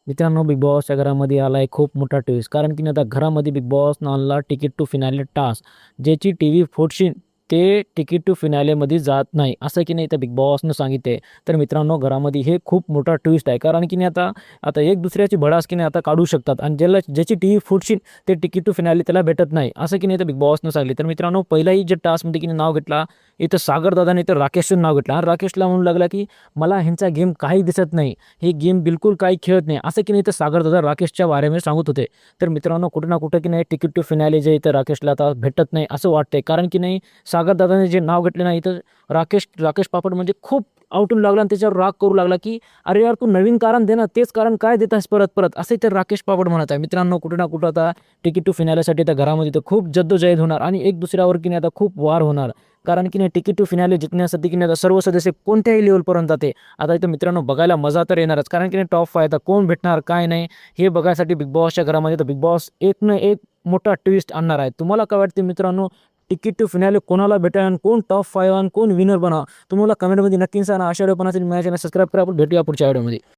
मित्रांनो, बिग बॉसच्या घरामध्ये आला आहे खूप मोठा ट्विस्ट. कारण की आता घरामध्ये बिग बॉसनं आणला तिकीट टू फिनाले टास्क. ज्याची टीव्ही फुटशील ते तिकीट टू फिनालेमध्ये जात नाही, असं की नाही तर बिग बॉसनं सांगितले. तर मित्रांनो, घरामध्ये हे खूप मोठा ट्विस्ट आहे. कारण की नाही आता आता एक दुसऱ्याची भडास की नाही आता काढू शकतात आणि ज्याची टीव्ही फुटशील ते तिकीट टू फिनाले त्याला भेटत नाही, असं की नाही तर बिग बॉसनं सांगितले. तर मित्रांनो, पहिलाही जे टास्कमध्ये की नाही नाव घेतला, इथं सागर दादाने तर राकेशचं नाव घेतलं आणि राकेशला म्हणू लागला की मला ह्यांचा गेम काही दिसत नाही, हे गेम बिलकुल काही खेळत नाही, असं की नाही तर सागर दादा राकेशच्या बारेमध्ये सांगत होते. तर मित्रांनो, कुठं ना कुठं की नाही तिकीट टू फिनाले जे इथं राकेशला आता भेटत नाही असं वाटतंय. कारण की नाही सागर दादाने जे नाव घेतले ना इथं राकेश राकेश पापड म्हणजे खूप आवटून लागला आणि त्याच्यावर राग करू लागला की अरे यार, तू नवीन कारण दे ना, तेच कारण काय देत आहेस परत परत, असे तर राकेश पापड म्हणत आहे. मित्रांनो, कुठं ना कुठं आता तिकीट टू फिनालेसाठी तर घरामध्ये तर खूप जद्दोजहद होणार आणि एक दुसऱ्यावर की नाही आता खूप वार होणार. कारण की नाही तिकीट टू फिनाले जिंकण्यासाठी की नाही आता सर्व सदस्य कोणत्याही लेवलपर्यंत जाते. आता इथं मित्रांनो बघायला मजा तर येणारच. कारण की नाही टॉप 5 आता कोण भेटणार काय नाही हे बघायसाठी बिग बॉसच्या घरामध्ये तर बिग बॉस एक ना एक मोठा ट्विस्ट आणणार आहे. तुम्हाला काय वाटते मित्रांनो, तिकीट टू फिनाले कोणाला भेटेल आणि कोण टॉप 5 आणि कोण विनर बना? तुम्हाला कमेंटमध्ये नक्की सांगा. अशा व्हिडिओ पाहण्यासाठी माझ्या चॅनल सबस्क्राईब करा. आपण भेटूया पुढच्या व्हिडिओमध्ये.